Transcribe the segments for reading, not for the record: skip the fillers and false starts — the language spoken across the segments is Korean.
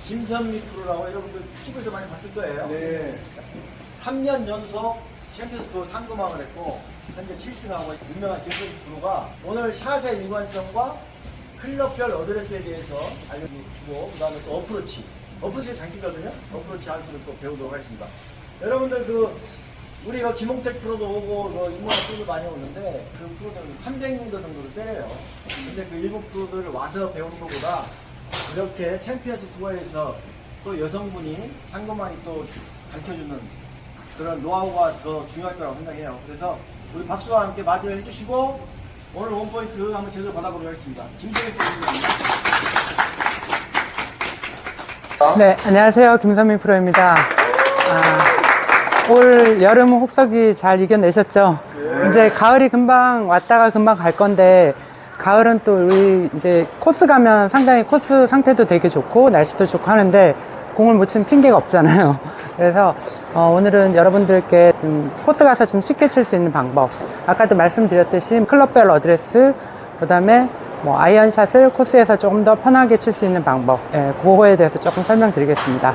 김선미 프로라고 여러분들 TV에서 많이 봤을 거예요. 네. 3년 연속 챔피언스 투어 상금왕을 했고 현재 7승하고 유명한 김선미 프로가 오늘 샷의 일관성과 클럽별 어드레스에 대해서 알려주고 그 다음에 또 어프로치의 장기거든요. 어프로치 한수를 또 배우도록 하겠습니다. 여러분들 우리가 김홍택 프로도 오고 인문학 프로도 많이 오는데 그 프로들은 300m 정도를 때려요. 근데 그 일본 프로들을 와서 배우는 것보다 이렇게 챔피언스 투어에서 또 여성분이 상금왕이 또 가르쳐주는 그런 노하우가 더 중요할 거라고 생각해요. 그래서 우리 박수와 함께 맞이를 해주시고 오늘 원포인트 한번 제대로 받아보도록 하겠습니다. 김선미 프로입니다. 네, 안녕하세요. 김선미 프로입니다. 올 여름 혹서기 잘 이겨내셨죠? 이제 가을이 금방 왔다가 금방 갈 건데 가을은 또 우리 이제 코스 가면 상당히 코스 상태도 되게 좋고 날씨도 좋고 하는데 공을 못 치는 핑계가 없잖아요. 그래서 오늘은 여러분들께 좀 코스 가서 좀 쉽게 칠 수 있는 방법, 아까도 말씀드렸듯이 클럽별 어드레스, 그 다음에 뭐 아이언샷을 코스에서 조금 더 편하게 칠 수 있는 방법, 그거에 대해서 조금 설명드리겠습니다.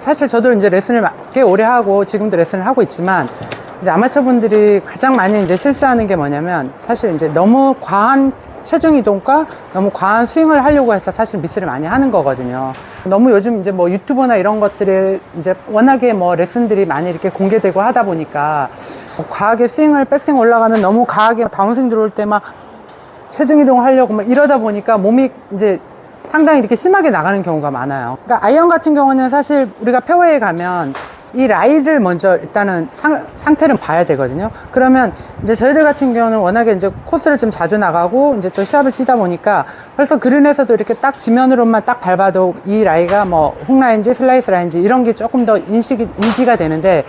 사실 저도 이제 레슨을 꽤 오래 하고 지금도 레슨을 하고 있지만 이제 아마추어 분들이 가장 많이 이제 실수하는 게 뭐냐면 사실 이제 너무 과한 체중 이동과 너무 과한 스윙을 하려고 해서 사실 미스를 많이 하는 거거든요. 너무 요즘 이제 뭐 유튜브나 이런 것들이 이제 워낙에 뭐 레슨들이 많이 이렇게 공개되고 하다 보니까 뭐 과하게 백스윙 올라가면 너무 과하게 다운스윙 들어올 때 막 체중 이동을 하려고 막 이러다 보니까 몸이 이제 상당히 이렇게 심하게 나가는 경우가 많아요. 그러니까 아이언 같은 경우는 사실 우리가 페어웨이에 가면 이 라이를 먼저 일단은 상태를 봐야 되거든요. 그러면 이제 저희들 같은 경우는 워낙에 이제 코스를 좀 자주 나가고 이제 또 시합을 뛰다 보니까 벌써 그린에서도 이렇게 딱 지면으로만 딱 밟아도 이 라이가 뭐 훅라인지 슬라이스 라인지 이런 게 조금 더 인지가 되는데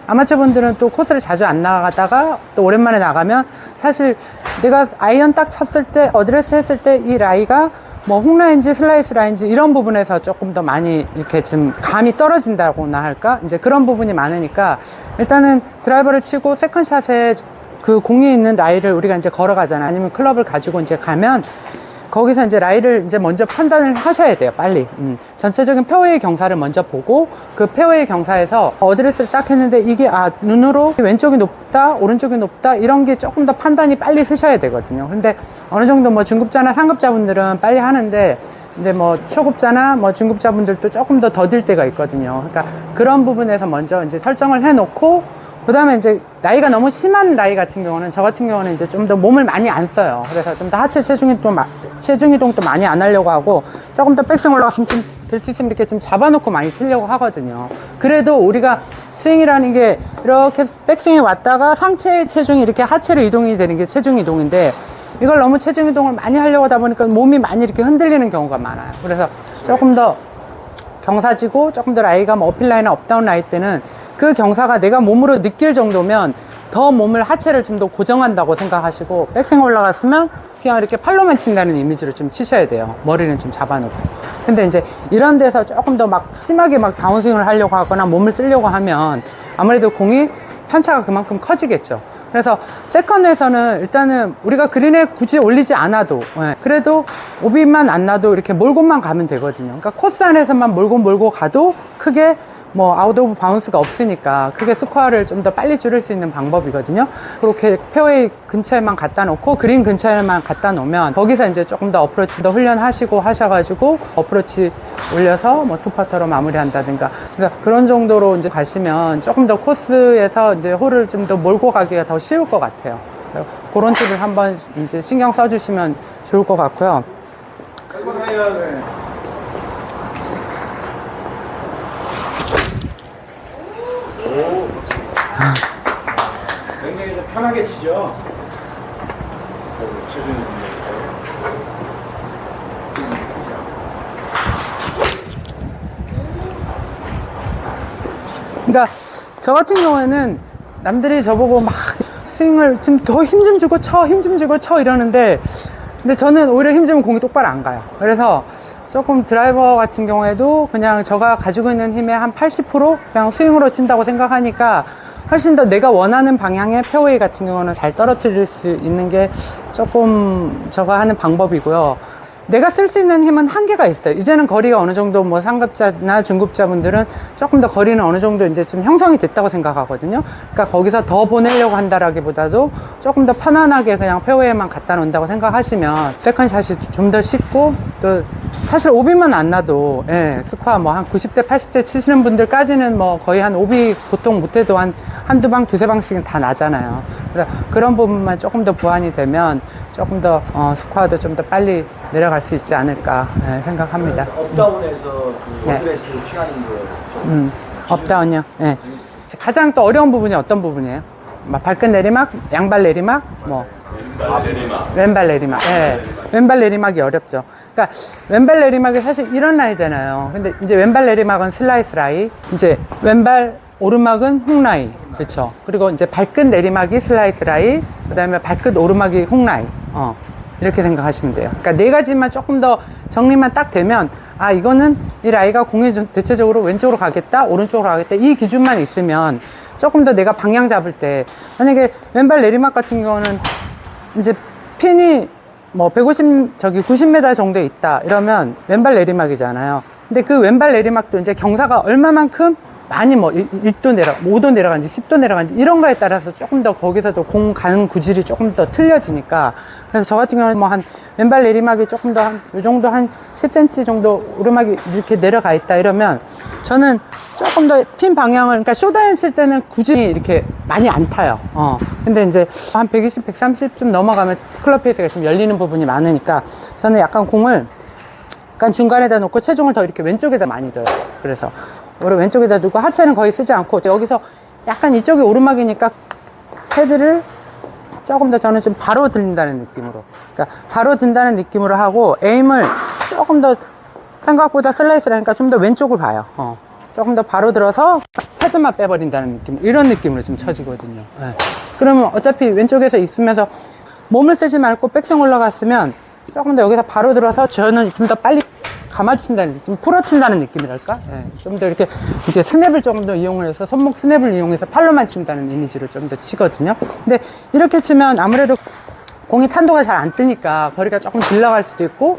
아마추어 분들은 또 코스를 자주 안 나가다가 또 오랜만에 나가면 사실 내가 아이언 딱 쳤을 때 어드레스 했을 때 이 라이가 뭐 훅라인지 슬라이스 라인지 이런 부분에서 조금 더 많이 이렇게 좀 감이 떨어진다고나 할까? 이제 그런 부분이 많으니까 일단은 드라이버를 치고 세컨샷에 그 공이 있는 라이를 우리가 이제 걸어가잖아. 아니면 클럽을 가지고 이제 가면 거기서 이제 라이를 이제 먼저 판단을 하셔야 돼요. 빨리. 전체적인 페어웨이 경사를 먼저 보고 그 페어웨이 경사에서 어드레스를 딱 했는데 이게 눈으로 왼쪽이 높다, 오른쪽이 높다 이런 게 조금 더 판단이 빨리 쓰셔야 되거든요. 근데 어느 정도 뭐 중급자나 상급자분들은 빨리 하는데 이제 뭐 초급자나 뭐 중급자분들도 조금 더 더딜 때가 있거든요. 그러니까 그런 부분에서 먼저 이제 설정을 해 놓고 그 다음에 이제 나이가 너무 심한 나이 같은 경우는 저 같은 경우는 이제 좀 더 몸을 많이 안 써요. 그래서 좀 더 하체 체중 이동도 많이 안 하려고 하고 조금 더 백스윙 올라갔으면 좀 될 수 있으면 이렇게 좀 잡아놓고 많이 치려고 하거든요. 그래도 우리가 스윙이라는 게 이렇게 백스윙이 왔다가 상체의 체중이 이렇게 하체로 이동이 되는 게 체중 이동인데 이걸 너무 체중 이동을 많이 하려고 하다 보니까 몸이 많이 이렇게 흔들리는 경우가 많아요. 그래서 조금 더 경사지고 조금 더 라이가 뭐 어필 라이나 업다운 라이 때는 그 경사가 내가 몸으로 느낄 정도면 더 몸을 하체를 좀 더 고정한다고 생각하시고 백스윙 올라갔으면 그냥 이렇게 팔로만 친다는 이미지로 좀 치셔야 돼요. 머리는 좀 잡아놓고. 근데 이제 이런 데서 조금 더 막 심하게 막 다운스윙을 하려고 하거나 몸을 쓰려고 하면 아무래도 공이 편차가 그만큼 커지겠죠. 그래서 세컨에서는 일단은 우리가 그린에 굳이 올리지 않아도 그래도 오비만 안 나도 이렇게 몰고만 가면 되거든요. 그러니까 코스 안에서만 몰고 가도 크게 뭐 아웃 오브 바운스가 없으니까 크게 스코어를 좀 더 빨리 줄일 수 있는 방법이거든요. 그렇게 페어웨이 근처에만 갖다 놓고 그린 근처에만 갖다 놓으면 거기서 이제 조금 더 어프로치도 훈련하시고 하셔가지고 어프로치 올려서 뭐 투퍼터로 마무리한다든가 그러니까 그런 정도로 이제 가시면 조금 더 코스에서 이제 홀을 좀 더 몰고 가기가 더 쉬울 것 같아요. 그런 팁을 한번 이제 신경 써주시면 좋을 것 같고요. 굉장히 좀 편하게 치죠. 그러니까 저 같은 경우에는 남들이 저보고 막 스윙을 좀 더 힘 좀 주고 쳐 이러는데 근데 저는 오히려 힘 주면 공이 똑바로 안 가요. 그래서 조금 드라이버 같은 경우에도 그냥 제가 가지고 있는 힘의 한 80% 그냥 스윙으로 친다고 생각하니까 훨씬 더 내가 원하는 방향의 페어웨이 같은 경우는 잘 떨어뜨릴 수 있는 게 조금 제가 하는 방법이고요. 내가 쓸 수 있는 힘은 한계가 있어요. 이제는 거리가 어느 정도 뭐 상급자나 중급자분들은 조금 더 거리는 어느 정도 이제 좀 형성이 됐다고 생각하거든요. 그러니까 거기서 더 보내려고 한다라기보다도 조금 더 편안하게 그냥 페어웨이만 갖다 놓는다고 생각하시면 세컨샷이 좀 더 쉽고, 또 사실 오비만 안 나도 스코어 뭐 한 90대 80대 치시는 분들까지는 뭐 거의 한 오비 보통 못해도 한두 방 두세 방씩은 다 나잖아요. 그래서 그런 부분만 조금 더 보완이 되면 조금 더 스코어도 좀 더 빨리 내려갈 수 있지 않을까 생각합니다. 업다운에서 그 어드레스 취하는 거 업다운요. 예. 가장 또 어려운 부분이 어떤 부분이에요? 막 발끝 내리막, 양발 내리막, 뭐 왼발 내리막. 예. 왼발 내리막이 어렵죠. 그러니까 왼발 내리막이 사실 이런 라이잖아요. 근데 이제 왼발 내리막은 슬라이스 라이, 이제 왼발 오르막은 훅 라이. 그렇죠. 그리고 이제 발끝 내리막이 슬라이스 라이, 그다음에 발끝 오르막이 훅 라이. 이렇게 생각하시면 돼요. 그러니까 네 가지만 조금 더 정리만 딱 되면, 아, 이거는 이 라이가 공이 대체적으로 왼쪽으로 가겠다, 오른쪽으로 가겠다, 이 기준만 있으면 조금 더 내가 방향 잡을 때, 만약에 왼발 내리막 같은 경우는 이제 핀이 뭐 90m 정도에 있다 이러면 왼발 내리막이잖아요. 근데 그 왼발 내리막도 이제 경사가 얼마만큼 많이 뭐 1도 내려, 5도 내려간지 10도 내려간지 이런 거에 따라서 조금 더 거기서도 공 가는 구질이 조금 더 틀려지니까, 그래서 저 같은 경우는 뭐 한 왼발 내리막이 조금 더 이 정도 한 10cm 정도 오르막이 이렇게 내려가 있다 이러면 저는 조금 더 핀 방향을, 그러니까 쇼다인 칠 때는 굳이 이렇게 많이 안 타요. 근데 이제 한 120, 130쯤 넘어가면 클럽 페이스가 좀 열리는 부분이 많으니까 저는 약간 공을 약간 중간에다 놓고 체중을 더 이렇게 왼쪽에다 많이 둬요. 그래서 왼쪽에다 두고 하체는 거의 쓰지 않고 여기서 약간 이쪽이 오르막이니까 헤드를 조금 더 저는 좀 바로 들린다는 느낌으로, 그러니까 바로 든다는 느낌으로 하고 에임을 조금 더 생각보다 슬라이스라니까 좀 더 왼쪽을 봐요. 조금 더 바로 들어서 헤드만 빼버린다는 느낌, 이런 느낌으로 좀 쳐지거든요. 그러면 어차피 왼쪽에서 있으면서 몸을 쓰지 말고 백스윙 올라갔으면 조금 더 여기서 바로 들어서 저는 좀 더 빨리 감아친다는 느낌, 풀어친다는 느낌이랄까? 좀 더 이렇게 스냅을 조금 더 이용을 해서, 손목 스냅을 이용해서 팔로만 친다는 이미지로 좀 더 치거든요. 근데 이렇게 치면 아무래도 공이 탄도가 잘 안 뜨니까 거리가 조금 빗나갈 수도 있고,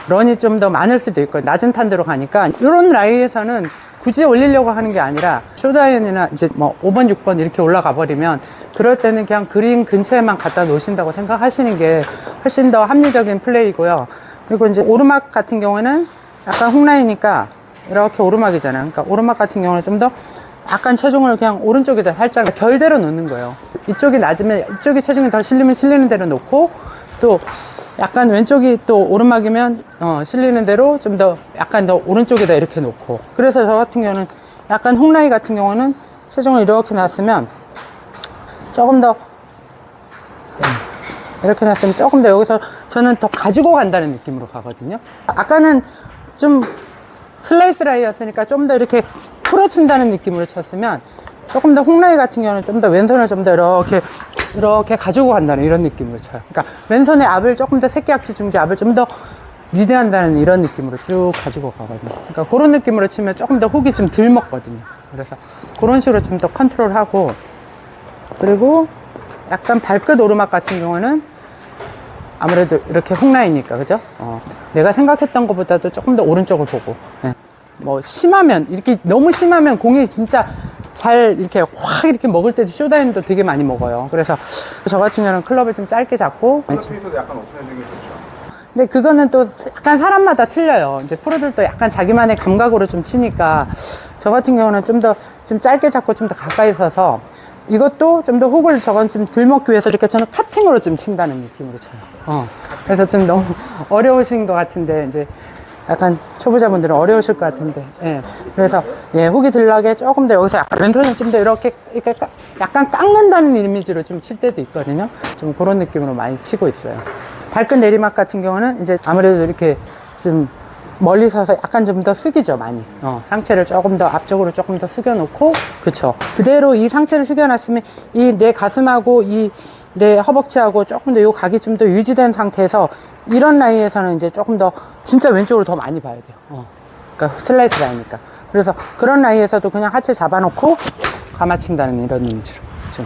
런이 좀 더 많을 수도 있고, 낮은 탄도로 가니까, 이런 라이에서는 굳이 올리려고 하는 게 아니라, 쇼다이언이나 이제 뭐 5번, 6번 이렇게 올라가 버리면, 그럴 때는 그냥 그린 근처에만 갖다 놓으신다고 생각하시는 게 훨씬 더 합리적인 플레이고요. 그리고 이제 오르막 같은 경우는 약간 훅라이니까 이렇게 오르막이잖아요. 그러니까 오르막 같은 경우는 좀 더 약간 체중을 그냥 오른쪽에다 살짝 결대로 놓는 거예요. 이쪽이 낮으면 이쪽이 체중이 더 실리면 실리는 대로 놓고, 또 약간 왼쪽이 또 오르막이면 실리는 대로 좀 더 약간 더 오른쪽에다 이렇게 놓고, 그래서 저 같은 경우는 약간 훅라이 같은 경우는 체중을 이렇게 놨으면 조금 더 이렇게 놨으면 조금 더 여기서 저는 더 가지고 간다는 느낌으로 가거든요. 아까는 좀 슬라이스 라이였으니까 좀 더 이렇게 풀어친다는 느낌으로 쳤으면, 조금 더 훅라이 같은 경우는 좀 더 왼손을 좀 더 이렇게 가지고 간다는 이런 느낌으로 쳐요. 그러니까 왼손의 압을 조금 더 새끼 압축 중지 압을 좀 더 리드한다는 이런 느낌으로 쭉 가지고 가거든요. 그러니까 그런 느낌으로 치면 조금 더 훅이 좀 덜 먹거든요. 그래서 그런 식으로 좀 더 컨트롤하고, 그리고 약간 발끝 오르막 같은 경우는 아무래도 이렇게 훅라이니까, 그죠? 내가 생각했던 것보다도 조금 더 오른쪽을 보고, 뭐 심하면, 이렇게 너무 심하면 공이 진짜 잘 이렇게 확 이렇게 먹을 때도 쇼다인도 되게 많이 먹어요. 그래서 저 같은 경우는 클럽을 좀 짧게 잡고. 클럽 페이스도 약간 오픈해주는 게 좋죠. 근데 그거는 또 약간 사람마다 틀려요. 이제 프로들도 약간 자기만의 감각으로 좀 치니까, 저 같은 경우는 좀 짧게 잡고 좀 더 가까이 서서, 이것도 좀 더 훅을 저건 좀 덜 먹기 위해서 이렇게 저는 카팅으로 좀 친다는 느낌으로 쳐요. 그래서 좀 너무 어려우신 것 같은데, 이제 약간 초보자분들은 어려우실 것 같은데, 그래서 훅이 들라게 조금 더 여기서 약간 왼손을 좀 더 이렇게 약간 깎는다는 이미지로 좀 칠 때도 있거든요. 좀 그런 느낌으로 많이 치고 있어요. 발끝 내리막 같은 경우는 이제 아무래도 이렇게 좀 멀리 서서 약간 좀 더 숙이죠, 많이. 상체를 조금 더 앞쪽으로 조금 더 숙여놓고, 그쵸. 그대로 이 상체를 숙여놨으면 이 내 가슴하고 이 내 허벅지하고 조금 더 요 각이 좀 더 유지된 상태에서, 이런 라인에서는 이제 조금 더 진짜 왼쪽으로 더 많이 봐야 돼요. 그러니까 슬라이스 라인이니까. 그래서 그런 라인에서도 그냥 하체 잡아놓고 감아친다는 이런 이미지로, 좀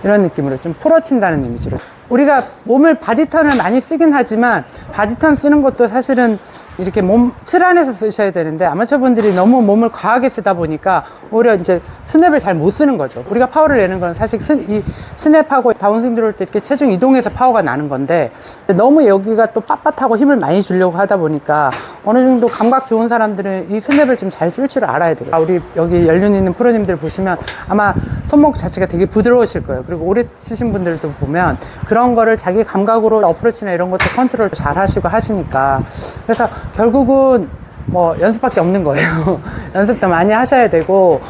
이런 느낌으로 좀 풀어친다는 이미지로 우리가 몸을 바디턴을 많이 쓰긴 하지만 바디턴 쓰는 것도 사실은 이렇게 몸 틀 안에서 쓰셔야 되는데 아마추어분들이 너무 몸을 과하게 쓰다 보니까 오히려 이제 스냅을 잘 못 쓰는 거죠. 우리가 파워를 내는 건 사실 이 스냅하고 다운스윙 들어올 때 이렇게 체중 이동해서 파워가 나는 건데 너무 여기가 또 빳빳하고 힘을 많이 주려고 하다 보니까 어느 정도 감각 좋은 사람들은 이 스냅을 좀 잘 쓸 줄 알아야 돼요. 우리 여기 연륜 있는 프로님들 보시면 아마 손목 자체가 되게 부드러우실 거예요. 그리고 오래 치신 분들도 보면 그런 거를 자기 감각으로 어프로치나 이런 것도 컨트롤 잘 하시고 하시니까 그래서 결국은 뭐 연습밖에 없는 거예요. 연습도 많이 하셔야 되고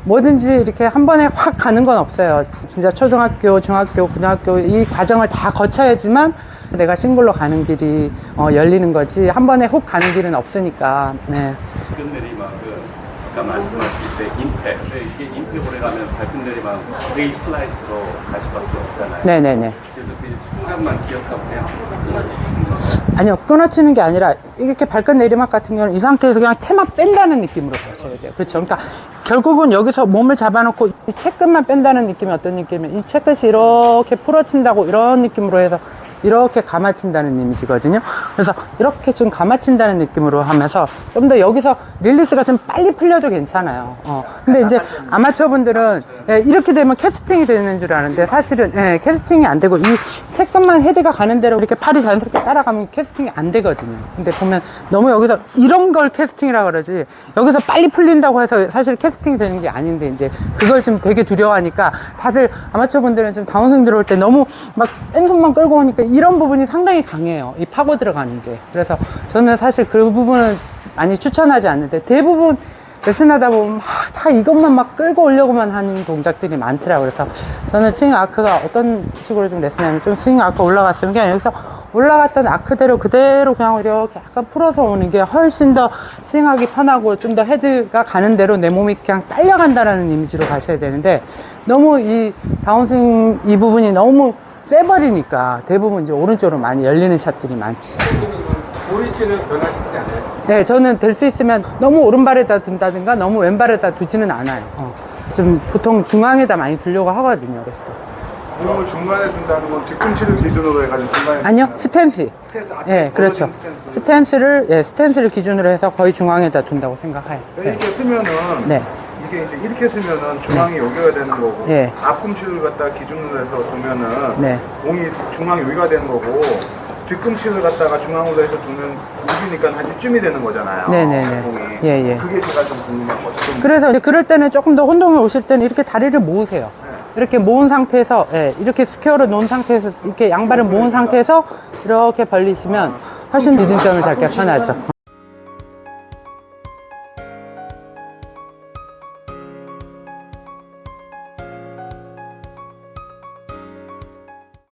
뭐든지 이렇게 한 번에 확 가는 건 없어요. 진짜 초등학교, 중학교, 고등학교 이 과정을 다 거쳐야지만 내가 싱글로 가는 길이 열리는 거지 한 번에 훅 가는 길은 없으니까. 네. 발끝 내리막은 아까 말씀하실 때 임팩트 이게 임팩트로 가면 발끝 내리막 레이 슬라이스로 갈 수밖에 없잖아요. 네네네. 그래서 그 순간만 기억하고 그냥 끊어치시는 거예요. 아니요, 끊어치는 게 아니라 이렇게 발끝 내리막 같은 경우는 이 상태에서 그냥 채만 뺀다는 느낌으로 가셔야 돼요. 그렇죠. 그러니까 결국은 여기서 몸을 잡아놓고 이 채끝만 뺀다는 느낌이 어떤 느낌이면 이 채끝이 이렇게 풀어친다고 이런 느낌으로 해서 이렇게 감아친다는 이미지거든요. 그래서 이렇게 좀 감아친다는 느낌으로 하면서 좀 더 여기서 릴리스가 좀 빨리 풀려도 괜찮아요. 근데 이제 아마추어 분들은 이렇게 되면 캐스팅이 되는 줄 아는데 사실은 캐스팅이 안 되고 이 채끝만 헤드가 가는 대로 이렇게 팔이 자연스럽게 따라가면 캐스팅이 안 되거든요. 근데 보면 너무 여기서 이런 걸 캐스팅이라 그러지 여기서 빨리 풀린다고 해서 사실 캐스팅이 되는 게 아닌데 이제 그걸 좀 되게 두려워하니까 다들 아마추어 분들은 좀 다운스윙 들어올 때 너무 막 왼손만 끌고 오니까 이런 부분이 상당히 강해요. 이 파고 들어가는 게. 그래서 저는 사실 그 부분은 많이 추천하지 않는데 대부분 레슨하다 보면 다 이것만 막 끌고 오려고만 하는 동작들이 많더라고요. 그래서 저는 스윙 아크가 어떤 식으로 좀 레슨하면 좀 스윙 아크 올라갔으면 그냥 여기서 올라갔던 아크대로 그대로 그냥 이렇게 약간 풀어서 오는 게 훨씬 더 스윙하기 편하고 좀 더 헤드가 가는 대로 내 몸이 그냥 딸려간다라는 이미지로 가셔야 되는데 너무 이 다운스윙 이 부분이 너무 세버리니까 대부분 이제 오른쪽으로 많이 열리는 샷들이 많지. 오리치는 변화시키지 않아요? 네, 저는 될 수 있으면 너무 오른발에다 둔다든가 너무 왼발에다 두지는 않아요. 좀 보통 중앙에다 많이 두려고 하거든요. 공을 중간에 둔다는 건 뒤꿈치를 기준으로 해가지고 중간에 아니요, 스탠스. 스탠스, 앞에 예, 그렇죠. 스탠스. 스탠스를 기준으로 해서 거의 중앙에다 둔다고 생각해요. 네. 이렇게 쓰면은 네. 이게 이제 이렇게 쓰면은 중앙이 여기가 되는 거고 예. 앞꿈치를 갖다가 기준으로 해서 두면은 네. 공이 중앙이 여기가 되는 거고 뒤꿈치를 갖다가 중앙으로 해서 두면 여기니까 한 이쯤이 되는 거잖아요. 네네네. 공이. 예, 예. 그게 제가 좀 궁금한 거죠. 좀 그래서 이제 그럴 때는 조금 더 혼동에 오실 때는 이렇게 다리를 모으세요. 이렇게 모은 상태에서, 이렇게 스퀘어로 놓은 상태에서, 이렇게 양발을 모은 상태에서 이렇게 벌리시면 훨씬 기준점을 잡기가 편하죠.